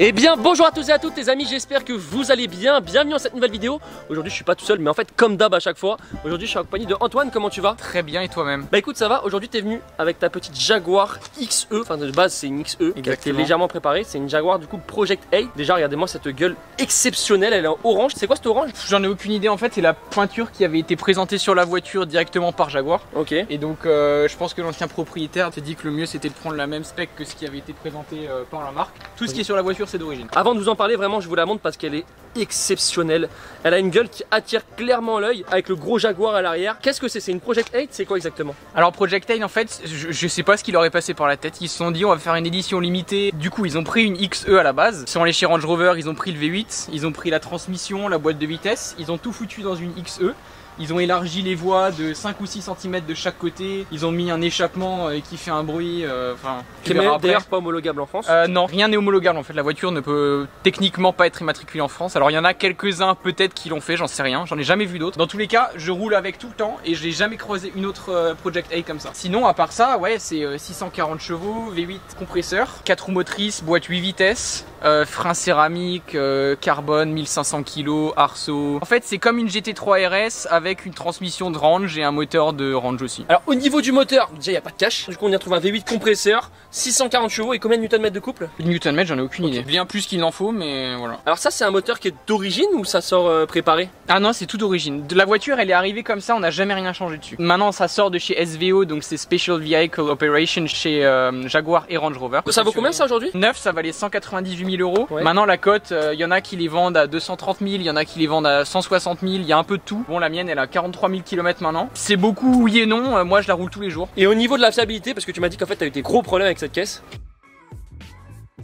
Eh bien bonjour à tous et à toutes les amis, j'espère que vous allez bien, bienvenue dans cette nouvelle vidéo. Aujourd'hui je suis pas tout seul mais en fait comme d'hab à chaque fois. Aujourd'hui je suis en compagnie de Antoine, comment tu vas? Très bien et toi-même? Bah écoute ça va, aujourd'hui t'es venu avec ta petite Jaguar XE, enfin de base c'est une XE qui a été légèrement préparée. C'est une Jaguar du coup Project 8. Déjà regardez-moi cette gueule exceptionnelle, elle est en orange. C'est quoi cette orange? J'en ai aucune idée en fait, c'est la pointure qui avait été présentée sur la voiture directement par Jaguar. Ok. Et donc je pense que l'ancien propriétaire s'est dit que le mieux c'était de prendre la même spec que ce qui avait été présenté par la marque. Tout ce qui est sur la voiture c'est d'origine. Avant de vous en parler vraiment je vous la montre parce qu'elle est exceptionnelle. Elle a une gueule qui attire clairement l'œil avec le gros Jaguar à l'arrière. Qu'est-ce que c'est? C'est une Project 8? C'est quoi exactement? Alors Project 8 en fait, je sais pas ce qui leur est passé par la tête. Ils se sont dit on va faire une édition limitée. Du coup ils ont pris une XE à la base. Ils sont allés chez Range Rover, ils ont pris le V8, ils ont pris la transmission, la boîte de vitesse. Ils ont tout foutu dans une XE. Ils ont élargi les voies de 5 ou 6 cm de chaque côté. Ils ont mis un échappement qui fait un bruit. Qui est d'ailleurs pas homologable en France. Non, rien n'est homologable en fait. La voiture ne peut techniquement pas être immatriculée en France. Alors il y en a quelques-uns peut-être qui l'ont fait, j'en sais rien. J'en ai jamais vu d'autres. Dans tous les cas, je roule avec tout le temps et j'ai jamais croisé une autre Project 8 comme ça. Sinon, à part ça, ouais, c'est 640 chevaux, V8 compresseur, 4 roues motrices, boîte 8 vitesses, frein céramique, carbone, 1500 kg, arceau. En fait, c'est comme une GT3 RS avec une transmission de Range et un moteur de Range aussi. Alors au niveau du moteur, déjà il n'y a pas de cache. Du coup on y retrouve un V8 compresseur, 640 chevaux et combien de Nm de couple? Newton mètre, j'en ai aucune idée. Bien plus qu'il n'en faut, mais voilà. Alors ça c'est un moteur qui est d'origine ou ça sort préparé? Ah non, c'est tout d'origine. La voiture elle est arrivée comme ça, on n'a jamais rien changé dessus. Maintenant ça sort de chez SVO, donc c'est Special Vehicle Operation chez Jaguar et Range Rover. Ça vaut combien ça aujourd'hui? Neuf, ça valait 198 000 euros. Ouais. Maintenant la cote, il y en a qui les vendent à 230 000, il y en a qui les vendent à 160 000, il y a un peu de tout. Bon, la mienne elle a 43 000 km maintenant. C'est beaucoup oui et non, moi je la roule tous les jours. Et au niveau de la fiabilité, parce que tu m'as dit qu'en fait tu as eu des gros problèmes avec cette caisse.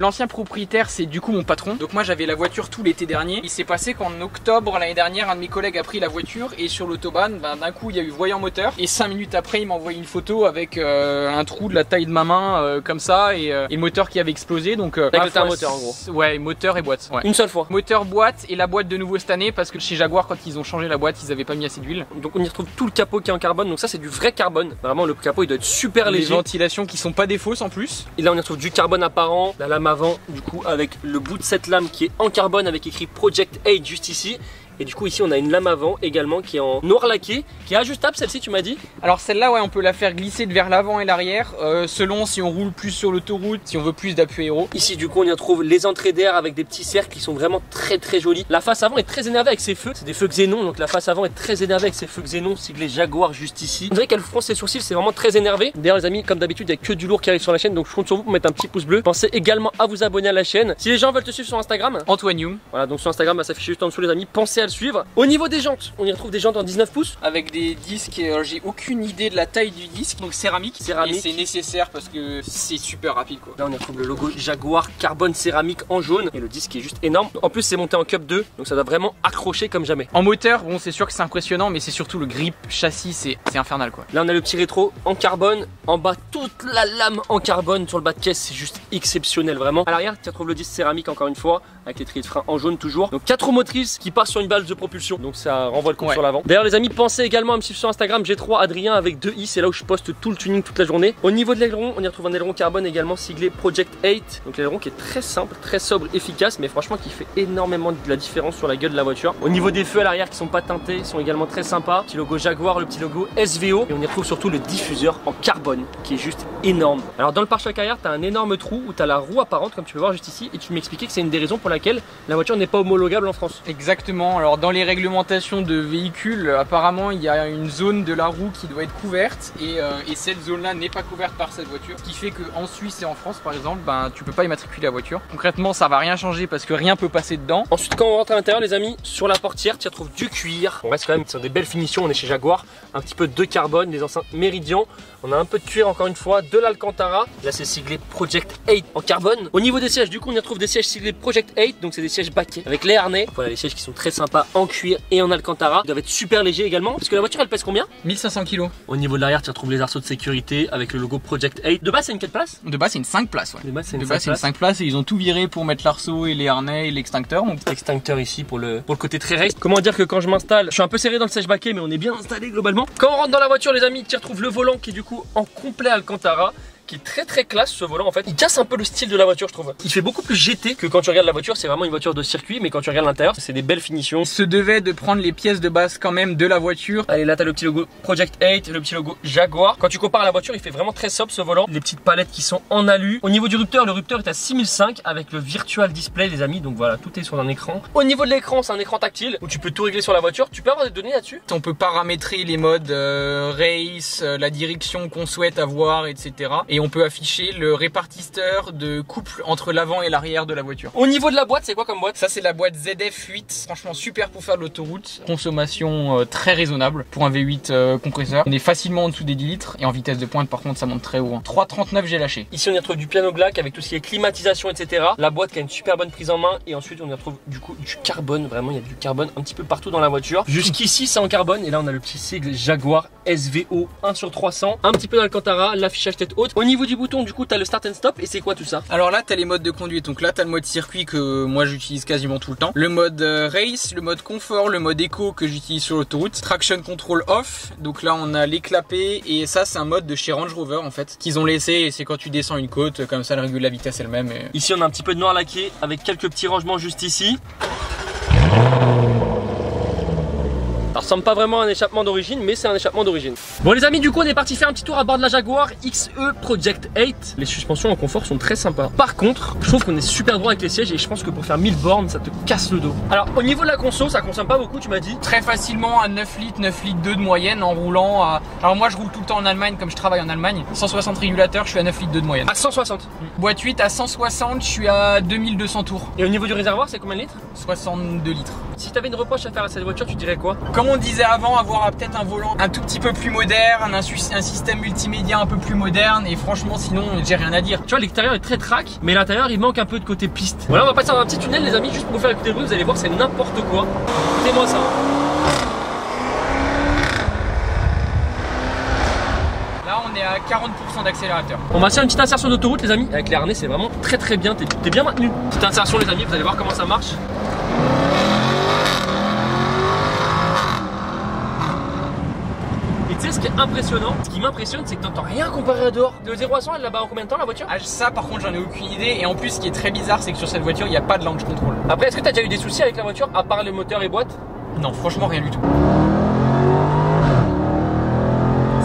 L'ancien propriétaire c'est du coup mon patron. Donc moi j'avais la voiture tout l'été dernier. Il s'est passé qu'en octobre l'année dernière un de mes collègues a pris la voiture et sur l'autobahn d'un coup il y a eu voyant moteur. Et 5 minutes après il m'a envoyé une photo avec un trou de la taille de ma main comme ça et le moteur qui avait explosé. Donc avec le moteur en gros. Ouais, moteur et boîte. Ouais. Une seule fois. Moteur, boîte et la boîte de nouveau cette année parce que chez Jaguar quand ils ont changé la boîte ils avaient pas mis assez d'huile. Donc on y retrouve tout le capot qui est en carbone. Donc ça c'est du vrai carbone. Vraiment le capot il doit être super léger. Les ventilations qui sont pas des fausses en plus. Et là on y retrouve du carbone apparent. La lame avant du coup avec le bout de cette lame qui est en carbone avec écrit Project 8 juste ici. Et du coup ici on a une lame avant également qui est en noir laqué, qui est ajustable celle-ci tu m'as dit? Alors celle-là ouais on peut la faire glisser vers l'avant et l'arrière selon si on roule plus sur l'autoroute, si on veut plus d'appui aéro. Ici du coup on y retrouve les entrées d'air avec des petits cercles qui sont vraiment très jolis. La face avant est très énervée avec ses feux, c'est des feux xénon donc la face avant est très énervée avec ses feux xénon siglés Jaguar juste ici. On dirait qu'elle fronce ses sourcils, c'est vraiment très énervé. D'ailleurs les amis comme d'habitude il n'y a que du lourd qui arrive sur la chaîne donc je compte sur vous pour mettre un petit pouce bleu. Pensez également à vous abonner à la chaîne. Si les gens veulent te suivre sur Instagram, Antoine Youm. Voilà donc sur Instagram va s'afficher juste en dessous les amis, pensez à le suivre. Au niveau des jantes, on y retrouve des jantes en 19 pouces avec des disques, j'ai aucune idée de la taille du disque, donc céramique. Et c'est nécessaire parce que c'est super rapide quoi. Là on y retrouve le logo Jaguar carbone céramique en jaune et le disque est juste énorme. En plus c'est monté en Cup 2 donc ça doit vraiment accrocher comme jamais. En moteur, bon c'est sûr que c'est impressionnant mais c'est surtout le grip châssis, c'est infernal quoi. Là on a le petit rétro en carbone, en bas toute la lame en carbone sur le bas de caisse, c'est juste exceptionnel vraiment. À l'arrière tu retrouves le disque céramique encore une fois avec les trilles de frein en jaune toujours. Donc 4 roues motrices qui passent sur une balance de propulsion donc ça renvoie le coup sur l'avant. D'ailleurs les amis pensez également à me suivre sur Instagram G3 Adrien avec 2 i, c'est là où je poste tout le tuning toute la journée. Au niveau de l'aileron on y retrouve un aileron carbone également siglé Project 8. Donc l'aileron qui est très simple, très sobre, efficace mais franchement qui fait énormément de la différence sur la gueule de la voiture. Au niveau des feux à l'arrière qui sont pas teintés, ils sont également très sympas. Petit logo Jaguar, le petit logo SVO et on y retrouve surtout le diffuseur en carbone qui est juste énorme. Alors dans le pare-choc arrière tu as un énorme trou où tu as la roue apparente comme tu peux voir juste ici et tu m'expliquais que c'est une des raisons pour laquelle la voiture n'est pas homologable en France. Exactement, alors dans les réglementations de véhicules apparemment il y a une zone de la roue qui doit être couverte et cette zone là n'est pas couverte par cette voiture, ce qui fait qu'en Suisse et en France par exemple ben, tu peux pas immatriculer la voiture. Concrètement ça va rien changer parce que rien peut passer dedans. Ensuite quand on rentre à l'intérieur les amis, sur la portière tu retrouves du cuir, on reste quand même sur des belles finitions, on est chez Jaguar, un petit peu de carbone, des enceintes Meridian, on a un peu de cuir encore une fois, de l'Alcantara, là c'est siglé Project 8 en carbone. Au niveau des sièges du coup on y retrouve des sièges siglés Project 8, donc c'est des sièges baquets avec les harnais, voilà les sièges qui sont très sympas en cuir et en Alcantara, ils doivent être super légers également parce que la voiture elle pèse combien? 1500 kg. Au niveau de l'arrière tu retrouves les arceaux de sécurité avec le logo Project 8. De base c'est une 4 places? De base c'est une 5 places ouais. De base c'est une 5 places et ils ont tout viré pour mettre l'arceau et les harnais et l'extincteur. Donc... Extincteur ici pour le côté très race. Comment dire que quand je m'installe, je suis un peu serré dans le siège baquet mais on est bien installé globalement. Quand on rentre dans la voiture les amis, tu retrouves le volant qui est du coup en complet Alcantara. qui est très classe ce volant en fait. Il casse un peu le style de la voiture je trouve. Il fait beaucoup plus GT que quand tu regardes la voiture, c'est vraiment une voiture de circuit, mais quand tu regardes l'intérieur, c'est des belles finitions. Il se devait de prendre les pièces de base quand même de la voiture. Allez, là t'as le petit logo Project 8, le petit logo Jaguar. Quand tu compares à la voiture, il fait vraiment très sobre ce volant. Les petites palettes qui sont en alu. Au niveau du rupteur, le rupteur est à 6005 avec le virtual display les amis, donc voilà, tout est sur un écran. Au niveau de l'écran, c'est un écran tactile où tu peux tout régler sur la voiture. Tu peux avoir des données là-dessus. On peut paramétrer les modes race, la direction qu'on souhaite avoir, etc. Et on peut afficher le répartiteur de couple entre l'avant et l'arrière de la voiture. Au niveau de la boîte, c'est quoi comme boîte? Ça c'est la boîte ZF8, franchement super pour faire de l'autoroute. Consommation très raisonnable pour un V8 compresseur. On est facilement en dessous des 10 litres et en vitesse de pointe par contre ça monte très haut. 3,39 j'ai lâché. Ici on y retrouve du piano black avec tout ce qui est climatisation etc. La boîte qui a une super bonne prise en main et ensuite on y retrouve du coup du carbone. Vraiment il y a du carbone un petit peu partout dans la voiture. Jusqu'ici c'est en carbone et là on a le petit sigle Jaguar SVO 1/300. Un petit peu d'Alcantara, l'affichage tête haute. Au niveau du bouton du coup t'as le start and stop et c'est quoi tout ça? Alors là t'as les modes de conduite, donc là t'as le mode circuit que moi j'utilise quasiment tout le temps. Le mode race, le mode confort, le mode éco que j'utilise sur l'autoroute. Traction control off, donc là on a les clapets et ça c'est un mode de chez Range Rover en fait qu'ils ont laissé et c'est quand tu descends une côte comme ça elle régule la vitesse elle-même. Et... Ici on a un petit peu de noir laqué avec quelques petits rangements juste ici. Ça ressemble pas vraiment à un échappement d'origine, mais c'est un échappement d'origine. Bon les amis, du coup on est parti faire un petit tour à bord de la Jaguar XE Project 8. Les suspensions en confort sont très sympas. Par contre, je trouve qu'on est super droit avec les sièges et je pense que pour faire 1000 bornes, ça te casse le dos. Alors au niveau de la conso, ça consomme pas beaucoup, tu m'as dit? Très facilement à 9 litres, 9 litres 2 de moyenne en roulant à... Alors moi je roule tout le temps en Allemagne comme je travaille en Allemagne. 160 régulateurs, je suis à 9 litres 2 de moyenne. À 160. Boîte 8 à 160, je suis à 2200 tours. Et au niveau du réservoir, c'est combien de litres? 62 litres. Si t'avais une reproche à faire à cette voiture, tu dirais quoi? Comme on disait avant, avoir peut-être un volant un tout petit peu plus moderne, un système multimédia un peu plus moderne et franchement sinon j'ai rien à dire. Tu vois l'extérieur est très track, mais l'intérieur il manque un peu de côté piste. Voilà, on va passer dans un petit tunnel les amis, juste pour vous faire écouter le bruit, vous allez voir c'est n'importe quoi. Écoutez-moi ça. Là on est à 40% d'accélérateur. On va faire une petite insertion d'autoroute les amis. Avec les harnais c'est vraiment très bien, t'es bien maintenu. Petite insertion les amis, vous allez voir comment ça marche. Et tu sais ce qui est impressionnant, ce qui m'impressionne c'est que t'entends rien comparé à dehors. De 0 à 100 elle là-bas en combien de temps la voiture? Ah, ça par contre j'en ai aucune idée et en plus ce qui est très bizarre c'est que sur cette voiture il n'y a pas de launch control. Après est-ce que t'as déjà eu des soucis avec la voiture à part le moteur et boîte? Non franchement rien du tout.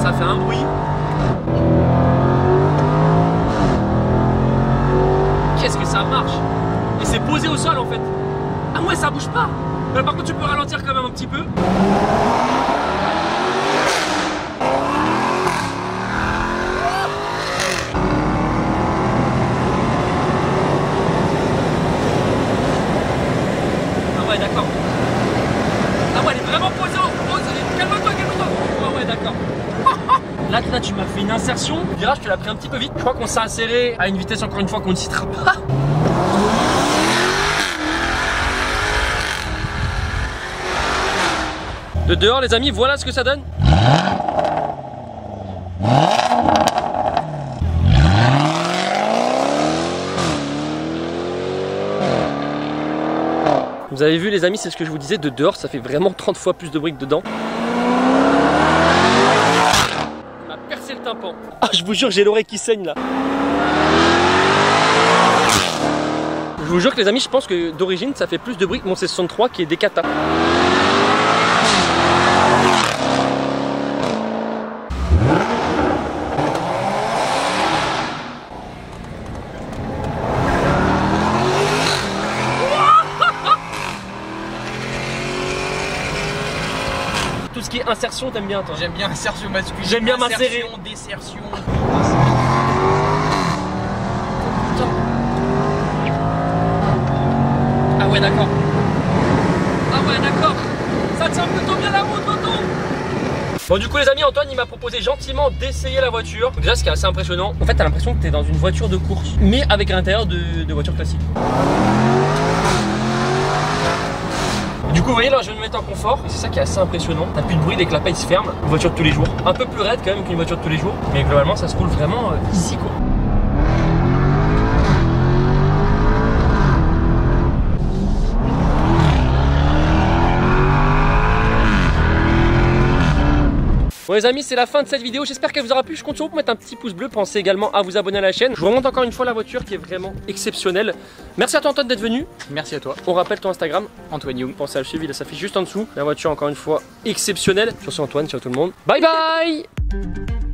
Ça fait un bruit. Qu'est-ce que ça marche? Et c'est posé au sol en fait. Ah ouais ça bouge pas. Par contre tu peux ralentir quand même un petit peu. Ah ouais d'accord. Ah ouais elle est vraiment posée au sol. Calme-toi. Ah ouais d'accord. Là tu m'as fait une insertion. Le virage tu l'as pris un petit peu vite. Je crois qu'on s'est inséré à une vitesse encore une fois qu'on ne citera pas. De dehors les amis, voilà ce que ça donne. Vous avez vu les amis, c'est ce que je vous disais, de dehors ça fait vraiment 30 fois plus de bruit que dedans. On a percé le tympan. Ah je vous jure j'ai l'oreille qui saigne là. Je vous jure que les amis, je pense que d'origine ça fait plus de bruit que mon C63 qui est des cata. Tout ce qui est insertion, t'aimes bien toi? J'aime bien insertion masculine. J'aime bien m'insérer. Désertion. Ah ouais d'accord. Ah ouais d'accord. Ça tient plutôt bien la route l'auto. Bon du coup les amis, Antoine il m'a proposé gentiment d'essayer la voiture. Donc, déjà ce qui est assez impressionnant, en fait t'as l'impression que t'es dans une voiture de course, mais avec un intérieur de voiture classique. Du coup vous voyez là je vais me mettre en confort et c'est ça qui est assez impressionnant. T'as plus de bruit, les clapets ils se ferment. Une voiture de tous les jours. Un peu plus raide quand même qu'une voiture de tous les jours, mais globalement ça se roule vraiment easy quoi. Bon les amis, c'est la fin de cette vidéo, j'espère qu'elle vous aura plu. Je compte sur vous pour mettre un petit pouce bleu, pensez également à vous abonner à la chaîne. Je vous remonte encore une fois la voiture qui est vraiment exceptionnelle. Merci à toi Antoine d'être venu. Merci à toi. On rappelle ton Instagram, Antoine Young. pensez à le suivre, il s'affiche juste en dessous. La voiture encore une fois exceptionnelle. Sur ce Antoine, ciao tout le monde. Bye bye.